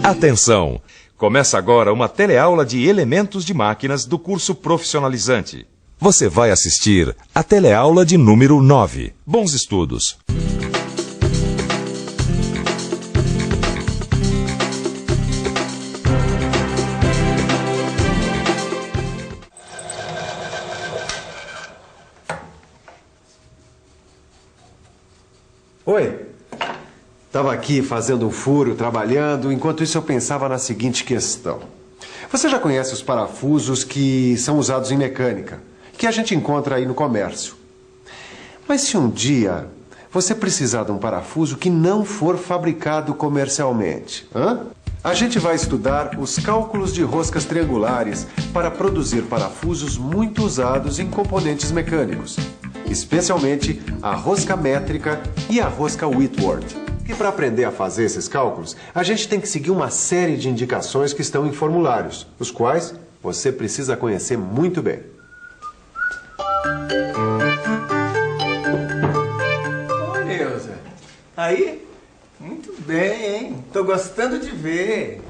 Atenção! Começa agora uma teleaula de elementos de máquinas do curso profissionalizante. Você vai assistir a teleaula de número 9. Bons estudos! Oi, estava aqui fazendo um furo, trabalhando, enquanto isso eu pensava na seguinte questão. Você já conhece os parafusos que são usados em mecânica, que a gente encontra aí no comércio. Mas se um dia você precisar de um parafuso que não for fabricado comercialmente, a gente vai estudar os cálculos de roscas triangulares para produzir parafusos muito usados em componentes mecânicos, especialmente a rosca métrica e a rosca Whitworth. E para aprender a fazer esses cálculos, a gente tem que seguir uma série de indicações que estão em formulários, os quais você precisa conhecer muito bem. Oi, Neuza. Aí? Muito bem, hein? Tô gostando de ver.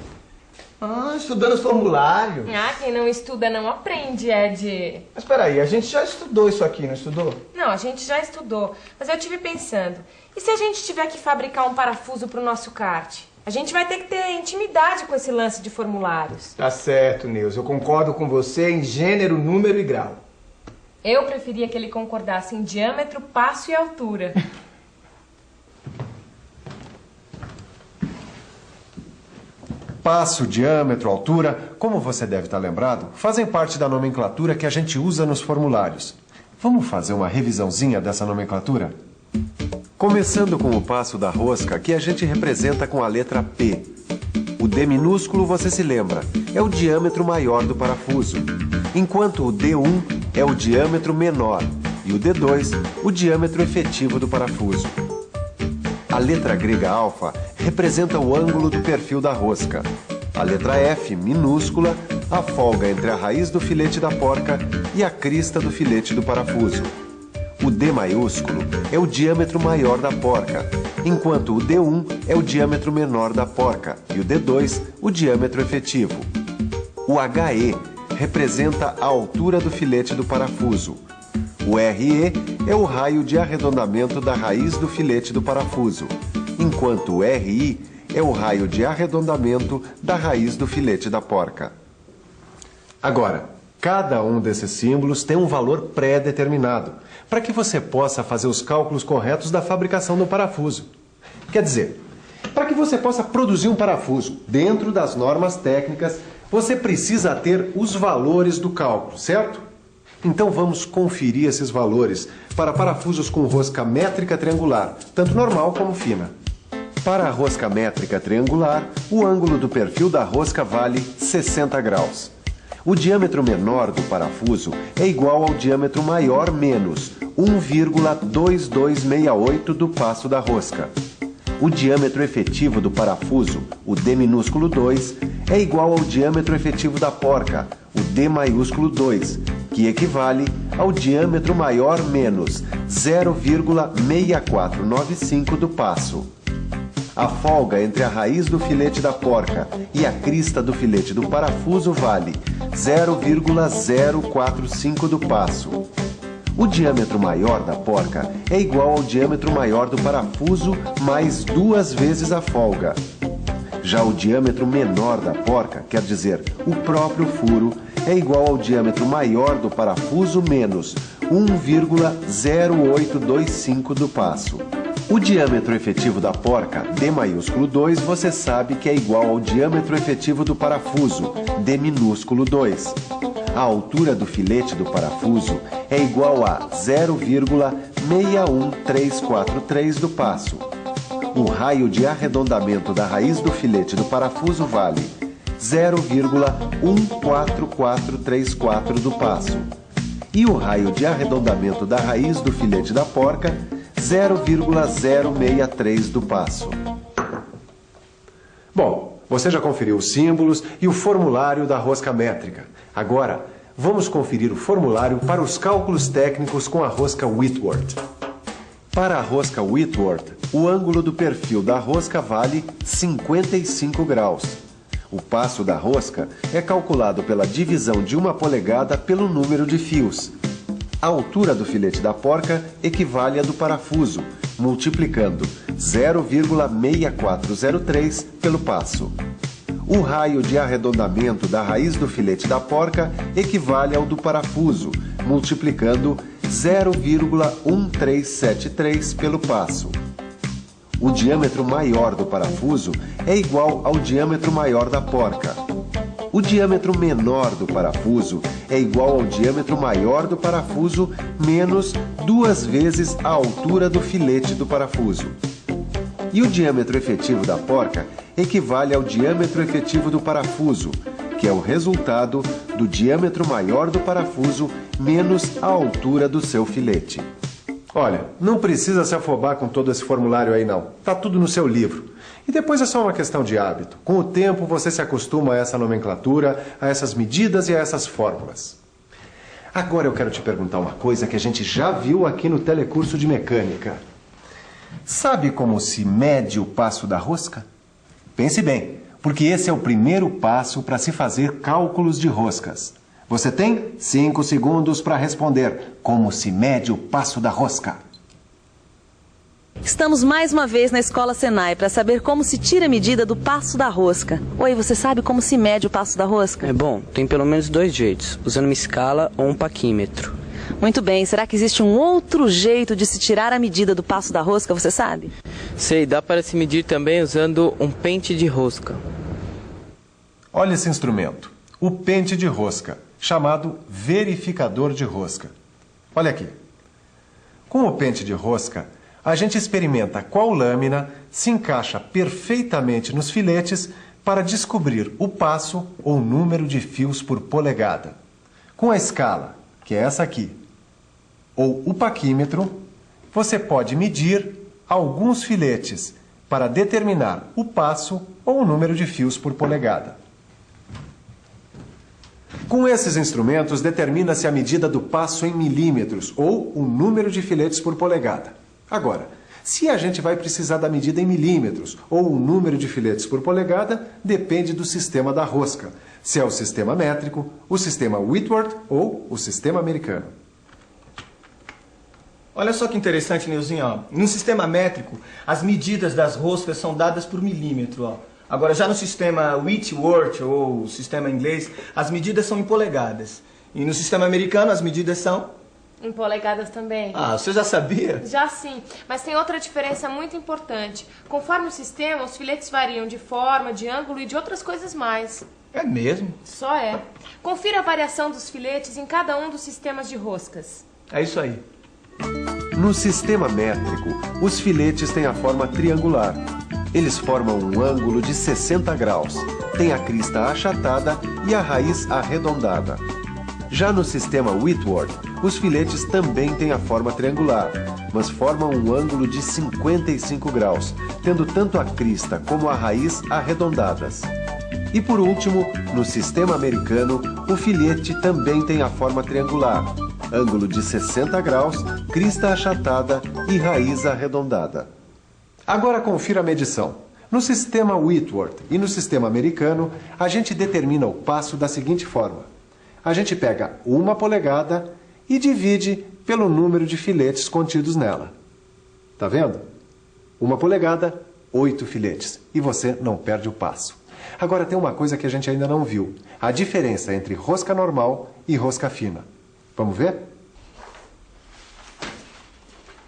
Estudando os formulários. Quem não estuda não aprende, Ed. Mas peraí, a gente já estudou isso aqui, não estudou? Não, a gente já estudou, mas eu tive pensando, e se a gente tiver que fabricar um parafuso pro nosso kart? A gente vai ter que ter intimidade com esse lance de formulários. Tá certo, Neuza, eu concordo com você em gênero, número e grau. Eu preferia que ele concordasse em diâmetro, passo e altura. Passo, diâmetro, altura, como você deve estar lembrado, fazem parte da nomenclatura que a gente usa nos formulários. Vamos fazer uma revisãozinha dessa nomenclatura? Começando com o passo da rosca, que a gente representa com a letra P. O D minúsculo, você se lembra, é o diâmetro maior do parafuso, enquanto o D1 é o diâmetro menor e o D2 o diâmetro efetivo do parafuso. A letra grega alfa representa o ângulo do perfil da rosca. A letra F, minúscula, a folga entre a raiz do filete da porca e a crista do filete do parafuso. O D maiúsculo é o diâmetro maior da porca, enquanto o D1 é o diâmetro menor da porca e o D2 o diâmetro efetivo. O HE representa a altura do filete do parafuso. O RE é o raio de arredondamento da raiz do filete do parafuso, enquanto o RI é o raio de arredondamento da raiz do filete da porca. Agora, cada um desses símbolos tem um valor pré-determinado, para que você possa fazer os cálculos corretos da fabricação do parafuso. Quer dizer, para que você possa produzir um parafuso dentro das normas técnicas, você precisa ter os valores do cálculo, certo? Então vamos conferir esses valores para parafusos com rosca métrica triangular, tanto normal como fina. Para a rosca métrica triangular, o ângulo do perfil da rosca vale 60 graus. O diâmetro menor do parafuso é igual ao diâmetro maior menos 1,2268 do passo da rosca. O diâmetro efetivo do parafuso, o D minúsculo 2, é igual ao diâmetro efetivo da porca, o D maiúsculo 2, que equivale ao diâmetro maior menos 0,6495 do passo. A folga entre a raiz do filete da porca e a crista do filete do parafuso vale 0,045 do passo. O diâmetro maior da porca é igual ao diâmetro maior do parafuso mais 2 vezes a folga. Já o diâmetro menor da porca, quer dizer, o próprio furo, é igual ao diâmetro maior do parafuso menos 1,0825 do passo. O diâmetro efetivo da porca, D maiúsculo 2, você sabe que é igual ao diâmetro efetivo do parafuso, D minúsculo 2. A altura do filete do parafuso é igual a 0,61343 do passo. O raio de arredondamento da raiz do filete do parafuso vale 0,14434 do passo. E o raio de arredondamento da raiz do filete da porca, 0,063 do passo. Bom, você já conferiu os símbolos e o formulário da rosca métrica. Agora, vamos conferir o formulário para os cálculos técnicos com a rosca Whitworth. Para a rosca Whitworth, o ângulo do perfil da rosca vale 55 graus. O passo da rosca é calculado pela divisão de 1 polegada pelo número de fios. A altura do filete da porca equivale à do parafuso, multiplicando 0,6403 pelo passo. O raio de arredondamento da raiz do filete da porca equivale ao do parafuso, multiplicando 0,1373 pelo passo. O diâmetro maior do parafuso é igual ao diâmetro maior da porca. O diâmetro menor do parafuso é igual ao diâmetro maior do parafuso menos 2 vezes a altura do filete do parafuso. E o diâmetro efetivo da porca equivale ao diâmetro efetivo do parafuso, que é o resultado do diâmetro maior do parafuso menos a altura do seu filete. Olha, não precisa se afobar com todo esse formulário aí não. Tá tudo no seu livro. E depois é só uma questão de hábito. Com o tempo você se acostuma a essa nomenclatura, a essas medidas e a essas fórmulas. Agora eu quero te perguntar uma coisa que a gente já viu aqui no telecurso de mecânica. Sabe como se mede o passo da rosca? Pense bem, porque esse é o primeiro passo para se fazer cálculos de roscas. Você tem 5 segundos para responder como se mede o passo da rosca. Estamos mais uma vez na Escola Senai para saber como se tira a medida do passo da rosca. Oi, você sabe como se mede o passo da rosca? É bom, tem pelo menos 2 jeitos, usando uma escala ou um paquímetro. Muito bem, será que existe um outro jeito de se tirar a medida do passo da rosca, você sabe? Sei, dá para se medir também usando um pente de rosca. Olha esse instrumento, o pente de rosca, chamado verificador de rosca. Olha aqui. Com o pente de rosca, a gente experimenta qual lâmina se encaixa perfeitamente nos filetes para descobrir o passo ou número de fios por polegada. Com a escala, que é essa aqui, ou o paquímetro, você pode medir alguns filetes para determinar o passo ou o número de fios por polegada. Com esses instrumentos, determina-se a medida do passo em milímetros ou o número de filetes por polegada. Agora, se a gente vai precisar da medida em milímetros ou o número de filetes por polegada, depende do sistema da rosca. Se é o sistema métrico, o sistema Whitworth ou o sistema americano. Olha só que interessante, Nilzinho. Ó. No sistema métrico, as medidas das roscas são dadas por milímetro. Ó. Agora, já no sistema Whitworth, ou sistema inglês, as medidas são em polegadas. E no sistema americano, as medidas são... Em polegadas também. Ah, você já sabia? Já sim, mas tem outra diferença muito importante. Conforme o sistema, os filetes variam de forma, de ângulo e de outras coisas mais. É mesmo? Só é. Confira a variação dos filetes em cada um dos sistemas de roscas. É isso aí. No sistema métrico, os filetes têm a forma triangular. Eles formam um ângulo de 60 graus, têm a crista achatada e a raiz arredondada. Já no sistema Whitworth, os filetes também têm a forma triangular, mas formam um ângulo de 55 graus, tendo tanto a crista como a raiz arredondadas. E por último, no sistema americano, o filete também tem a forma triangular, ângulo de 60 graus, crista achatada e raiz arredondada. Agora confira a medição. No sistema Whitworth e no sistema americano, a gente determina o passo da seguinte forma. A gente pega 1 polegada e divide pelo número de filetes contidos nela. Tá vendo? 1 polegada, 8 filetes. E você não perde o passo. Agora tem uma coisa que a gente ainda não viu. A diferença entre rosca normal e rosca fina. Vamos ver?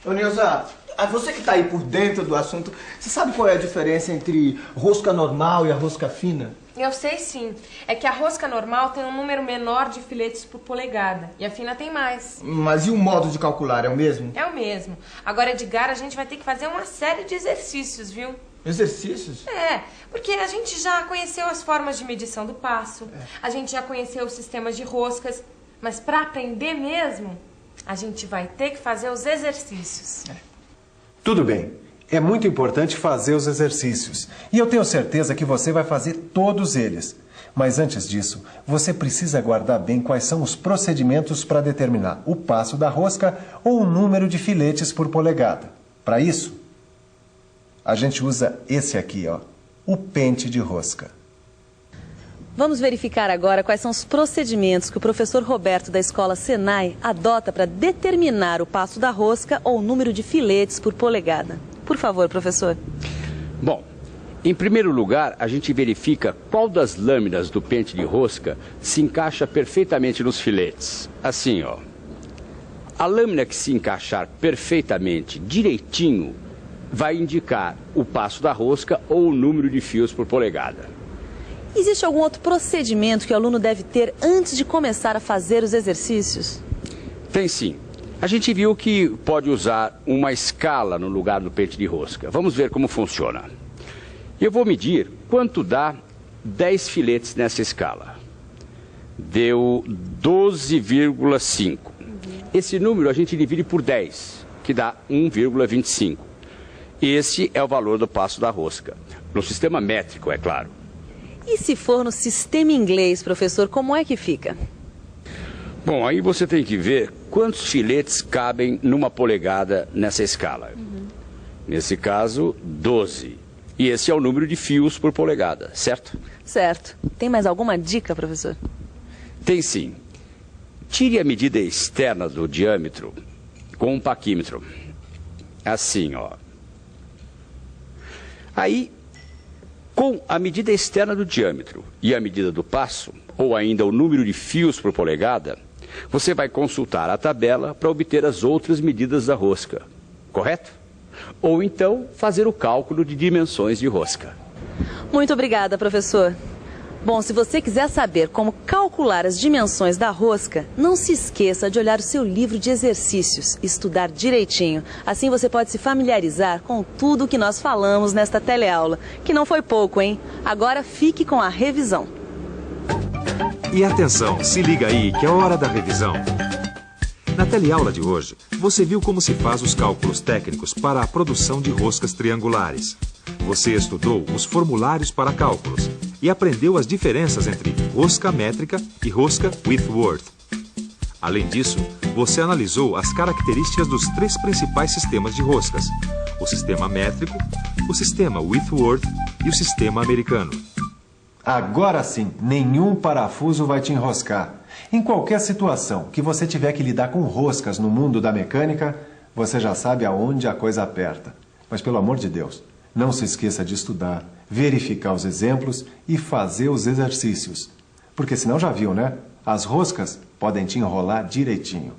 Ô, Nilza, você que está aí por dentro do assunto, você sabe qual é a diferença entre rosca normal e a rosca fina? Eu sei sim. É que a rosca normal tem um número menor de filetes por polegada e a fina tem mais. Mas e o modo de calcular, é o mesmo? É o mesmo. Agora, Edgar, a gente vai ter que fazer uma série de exercícios, viu? Exercícios? É, porque a gente já conheceu as formas de medição do passo, a gente já conheceu os sistemas de roscas, mas para aprender mesmo, a gente vai ter que fazer os exercícios. Tudo bem. É muito importante fazer os exercícios. E eu tenho certeza que você vai fazer todos eles. Mas antes disso, você precisa guardar bem quais são os procedimentos para determinar o passo da rosca ou o número de filetes por polegada. Para isso, a gente usa esse aqui, ó, o pente de rosca. Vamos verificar agora quais são os procedimentos que o professor Roberto da Escola Senai adota para determinar o passo da rosca ou o número de filetes por polegada. Por favor, professor. Bom, em primeiro lugar, a gente verifica qual das lâminas do pente de rosca se encaixa perfeitamente nos filetes. Assim, ó. A lâmina que se encaixar perfeitamente, direitinho, vai indicar o passo da rosca ou o número de fios por polegada. Existe algum outro procedimento que o aluno deve ter antes de começar a fazer os exercícios? Tem sim. A gente viu que pode usar uma escala no lugar do pente de rosca. Vamos ver como funciona. Eu vou medir quanto dá 10 filetes nessa escala. Deu 12,5. Esse número a gente divide por 10, que dá 1,25. Esse é o valor do passo da rosca. No sistema métrico, é claro. E se for no sistema inglês, professor, como é que fica? Bom, aí você tem que ver quantos filetes cabem numa polegada nessa escala. Nesse caso, 12. E esse é o número de fios por polegada, certo? Certo. Tem mais alguma dica, professor? Tem sim. Tire a medida externa do diâmetro com um paquímetro. Assim, ó. Aí, com a medida externa do diâmetro e a medida do passo, ou ainda o número de fios por polegada, você vai consultar a tabela para obter as outras medidas da rosca, correto? Ou então fazer o cálculo de dimensões de rosca. Muito obrigada, professor. Bom, se você quiser saber como calcular as dimensões da rosca, não se esqueça de olhar o seu livro de exercícios e estudar direitinho. Assim você pode se familiarizar com tudo o que nós falamos nesta teleaula, que não foi pouco, hein? Agora fique com a revisão. E atenção, se liga aí que é hora da revisão. Na teleaula de hoje, você viu como se faz os cálculos técnicos para a produção de roscas triangulares. Você estudou os formulários para cálculos e aprendeu as diferenças entre rosca métrica e rosca Whitworth. Além disso, você analisou as características dos 3 principais sistemas de roscas: o sistema métrico, o sistema Whitworth e o sistema americano. Agora sim, nenhum parafuso vai te enroscar. Em qualquer situação que você tiver que lidar com roscas no mundo da mecânica, você já sabe aonde a coisa aperta. Mas pelo amor de Deus, não se esqueça de estudar, verificar os exemplos e fazer os exercícios. Porque senão já viu, né? As roscas podem te enrolar direitinho.